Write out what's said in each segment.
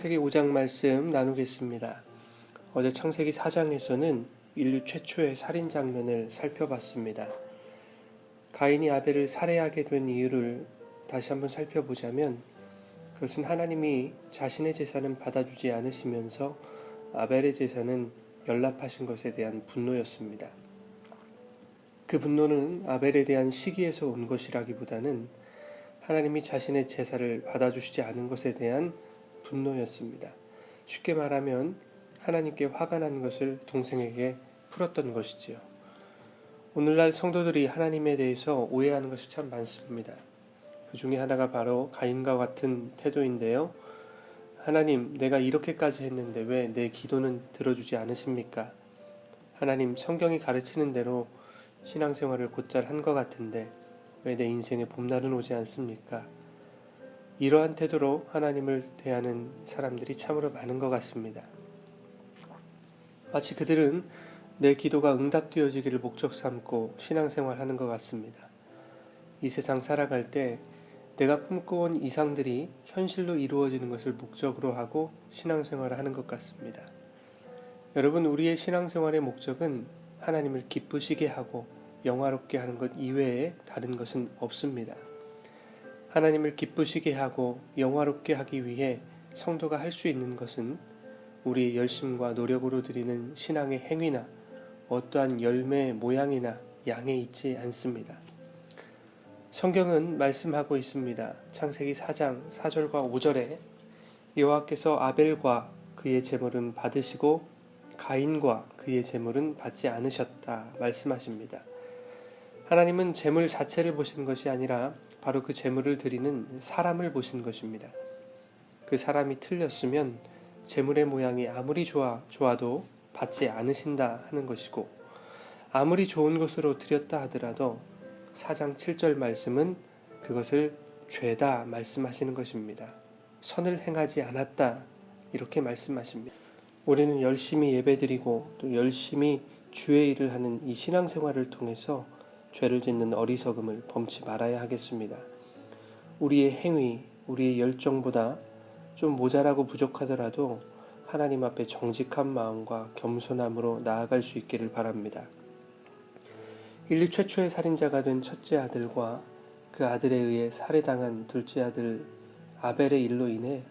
창세기 5장 말씀 나누겠습니다. 어제 창세기 4장에서는 인류 최초의 살인 장면을 살펴봤습니다. 가인이 아벨을 살해하게 된 이유를 다시 한번 살펴보자면 그것은 하나님이 자신의 제사는 받아주지 않으시면서 아벨의 제사는 연락하신 것에 대한 분노였습니다. 그 분노는 아벨에 대한 시기에서 온 것이라기보다는 하나님이 자신의 제사를 받아주시지 않은 것에 대한 분노였습니다. 쉽게 말하면 하나님께 화가 난 것을 동생에게 풀었던 것이지요. 오늘날 성도들이 하나님에 대해서 오해하는 것이 참 많습니다. 그 중에 하나가 바로 가인과 같은 태도인데요. 하나님, 내가 이렇게까지 했는데 왜 내 기도는 들어주지 않으십니까? 하나님, 성경이 가르치는 대로 신앙생활을 곧잘 한 것 같은데 왜 내 인생에 봄날은 오지 않습니까? 이러한 태도로 하나님을 대하는 사람들이 참으로 많은 것 같습니다. 마치 그들은 내 기도가 응답되어지기를 목적 삼고 신앙생활하는 것 같습니다. 이 세상 살아갈 때 내가 꿈꿔온 이상들이 현실로 이루어지는 것을 목적으로 하고 신앙생활을 하는 것 같습니다. 여러분, 우리의 신앙생활의 목적은 하나님을 기쁘시게 하고 영화롭게 하는 것 이외에 다른 것은 없습니다. 하나님을 기쁘시게 하고 영화롭게 하기 위해 성도가 할 수 있는 것은 우리의 열심과 노력으로 드리는 신앙의 행위나 어떠한 열매의 모양이나 양에 있지 않습니다. 성경은 말씀하고 있습니다. 창세기 4장 4절과 5절에 여호와께서 아벨과 그의 제물은 받으시고 가인과 그의 제물은 받지 않으셨다 말씀하십니다. 하나님은 제물 자체를 보신 것이 아니라 바로 그 제물을 드리는 사람을 보신 것입니다. 그 사람이 틀렸으면 제물의 모양이 아무리 좋아도 받지 않으신다 하는 것이고, 아무리 좋은 것으로 드렸다 하더라도 4장 7절 말씀은 그것을 죄다 말씀하시는 것입니다. 선을 행하지 않았다 이렇게 말씀하십니다. 우리는 열심히 예배드리고 또 열심히 주의 일을 하는 이 신앙생활을 통해서 죄를 짓는 어리석음을 범치 말아야 하겠습니다. 우리의 행위, 우리의 열정보다 좀 모자라고 부족하더라도 하나님 앞에 정직한 마음과 겸손함으로 나아갈 수 있기를 바랍니다. 인류 최초의 살인자가 된 첫째 아들과 그 아들에 의해 살해당한 둘째 아들 아벨의 일로 인해,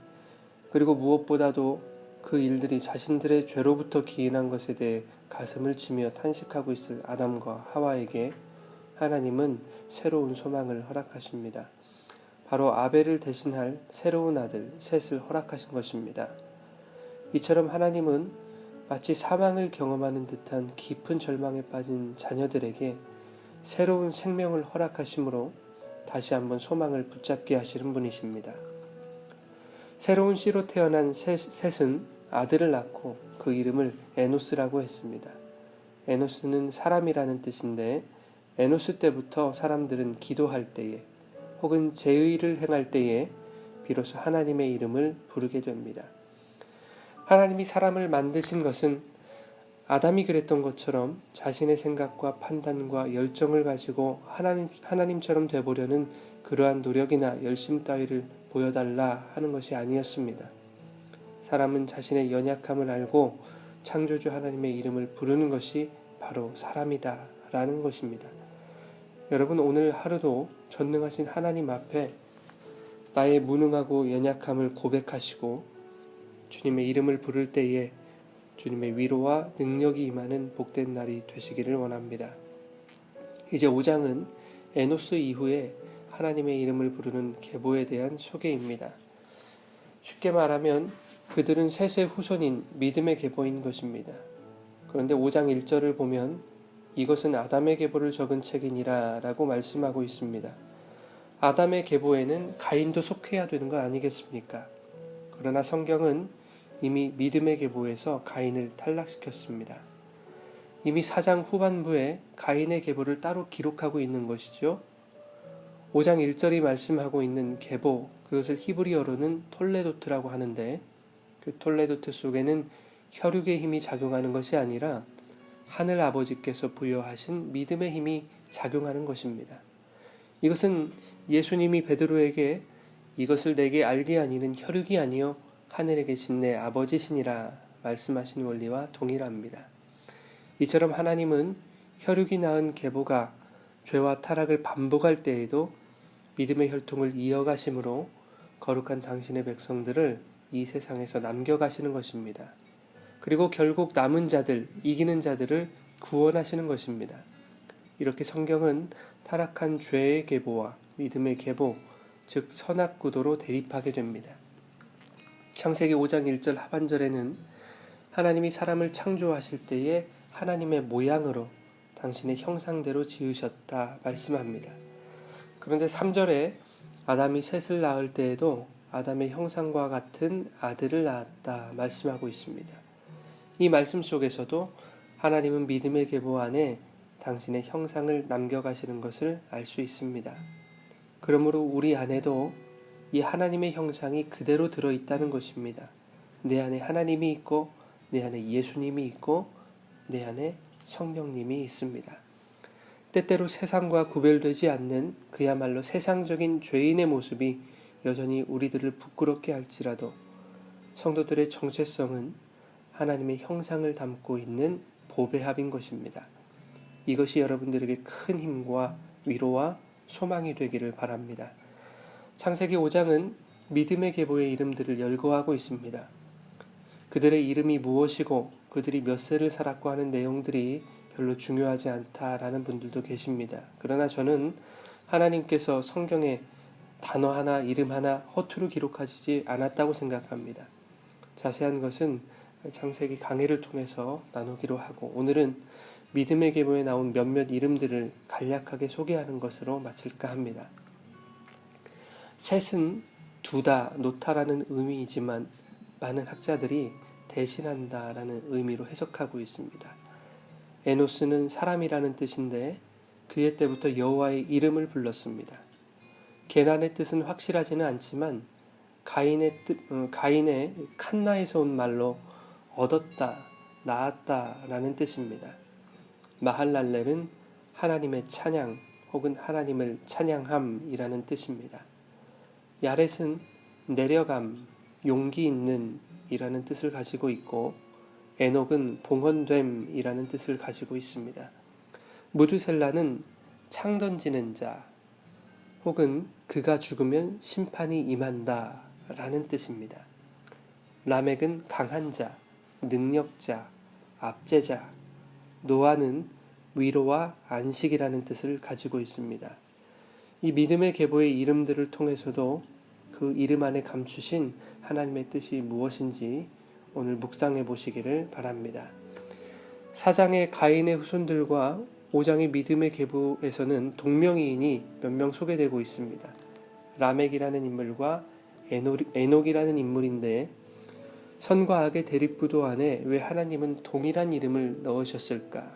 그리고 무엇보다도 그 일들이 자신들의 죄로부터 기인한 것에 대해 가슴을 치며 탄식하고 있을 아담과 하와에게 하나님은 새로운 소망을 허락하십니다. 바로 아벨을 대신할 새로운 아들 셋을 허락하신 것입니다. 이처럼 하나님은 마치 사망을 경험하는 듯한 깊은 절망에 빠진 자녀들에게 새로운 생명을 허락하심으로 다시 한번 소망을 붙잡게 하시는 분이십니다. 새로운 씨로 태어난 셋은 아들을 낳고 그 이름을 에노스라고 했습니다. 에노스는 사람이라는 뜻인데, 에노스 때부터 사람들은 기도할 때에 혹은 제의를 행할 때에 비로소 하나님의 이름을 부르게 됩니다. 하나님이 사람을 만드신 것은 아담이 그랬던 것처럼 자신의 생각과 판단과 열정을 가지고 하나님처럼 되보려는 그러한 노력이나 열심 따위를 보여달라 하는 것이 아니었습니다. 사람은 자신의 연약함을 알고 창조주 하나님의 이름을 부르는 것이 바로 사람이다 라는 것입니다. 여러분, 오늘 하루도 전능하신 하나님 앞에 나의 무능하고 연약함을 고백하시고 주님의 이름을 부를 때에 주님의 위로와 능력이 임하는 복된 날이 되시기를 원합니다. 이제 5장은 에노스 이후에 하나님의 이름을 부르는 계보에 대한 소개입니다. 쉽게 말하면 그들은 셋의 후손인 믿음의 계보인 것입니다. 그런데 5장 1절을 보면 이것은 아담의 계보를 적은 책이니라 라고 말씀하고 있습니다. 아담의 계보에는 가인도 속해야 되는 거 아니겠습니까? 그러나 성경은 이미 믿음의 계보에서 가인을 탈락시켰습니다. 이미 4장 후반부에 가인의 계보를 따로 기록하고 있는 것이죠. 5장 1절이 말씀하고 있는 계보, 그것을 히브리어로는 톨레도트라고 하는데, 그 톨레도트 속에는 혈육의 힘이 작용하는 것이 아니라 하늘 아버지께서 부여하신 믿음의 힘이 작용하는 것입니다. 이것은 예수님이 베드로에게 이것을 내게 알게 하니는 혈육이 아니요 하늘에 계신 내 아버지시니라 말씀하신 원리와 동일합니다. 이처럼 하나님은 혈육이 낳은 계보가 죄와 타락을 반복할 때에도 믿음의 혈통을 이어가심으로 거룩한 당신의 백성들을 이 세상에서 남겨가시는 것입니다. 그리고 결국 남은 자들, 이기는 자들을 구원하시는 것입니다. 이렇게 성경은 타락한 죄의 계보와 믿음의 계보, 즉 선악구도로 대립하게 됩니다. 창세기 5장 1절 하반절에는 하나님이 사람을 창조하실 때에 하나님의 모양으로 당신의 형상대로 지으셨다 말씀합니다. 그런데 3절에 아담이 셋을 낳을 때에도 아담의 형상과 같은 아들을 낳았다 말씀하고 있습니다. 이 말씀 속에서도 하나님은 믿음의 계보 안에 당신의 형상을 남겨가시는 것을 알 수 있습니다. 그러므로 우리 안에도 이 하나님의 형상이 그대로 들어있다는 것입니다. 내 안에 하나님이 있고 내 안에 예수님이 있고 내 안에 성령님이 있습니다. 때때로 세상과 구별되지 않는 그야말로 세상적인 죄인의 모습이 여전히 우리들을 부끄럽게 할지라도 성도들의 정체성은 하나님의 형상을 담고 있는 보배합인 것입니다. 이것이 여러분들에게 큰 힘과 위로와 소망이 되기를 바랍니다. 창세기 5장은 믿음의 계보의 이름들을 열거하고 있습니다. 그들의 이름이 무엇이고 그들이 몇 세를 살았고 하는 내용들이 별로 중요하지 않다라는 분들도 계십니다. 그러나 저는 하나님께서 성경에 단어 하나, 이름 하나 허투루 기록하시지 않았다고 생각합니다. 자세한 것은 창세기 강해를 통해서 나누기로 하고 오늘은 믿음의 계보에 나온 몇몇 이름들을 간략하게 소개하는 것으로 마칠까 합니다. 셋은 두다, 놓다라는 의미이지만 많은 학자들이 대신한다라는 의미로 해석하고 있습니다. 에노스는 사람이라는 뜻인데 그의 때부터 여호와의 이름을 불렀습니다. 게란의 뜻은 확실하지는 않지만 가인의 칸나에서 온 말로 얻었다, 낳았다라는 뜻입니다. 마할랄렐은 하나님의 찬양 혹은 하나님을 찬양함이라는 뜻입니다. 야렛은 내려감, 용기 있는 이라는 뜻을 가지고 있고 에녹은 봉헌됨이라는 뜻을 가지고 있습니다. 무두셀라는 창 던지는 자 혹은 그가 죽으면 심판이 임한다 라는 뜻입니다. 라멕은 강한 자, 능력자, 압제자, 노아는 위로와 안식이라는 뜻을 가지고 있습니다. 이 믿음의 계보의 이름들을 통해서도 그 이름 안에 감추신 하나님의 뜻이 무엇인지 오늘 묵상해 보시기를 바랍니다. 4장의 가인의 후손들과 5장의 믿음의 계보에서는 동명이인이 몇 명 소개되고 있습니다. 라멕이라는 인물과 에녹이라는 인물인데 선과 악의 대립구도 안에 왜 하나님은 동일한 이름을 넣으셨을까?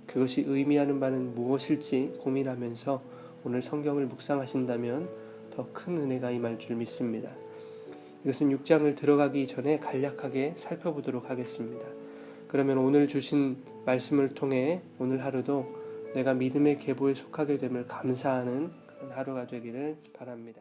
그것이 의미하는 바는 무엇일지 고민하면서 오늘 성경을 묵상하신다면 더 큰 은혜가 임할 줄 믿습니다. 이것은 6장을 들어가기 전에 간략하게 살펴보도록 하겠습니다. 그러면 오늘 주신 말씀을 통해 오늘 하루도 내가 믿음의 계보에 속하게 됨을 감사하는 그런 하루가 되기를 바랍니다.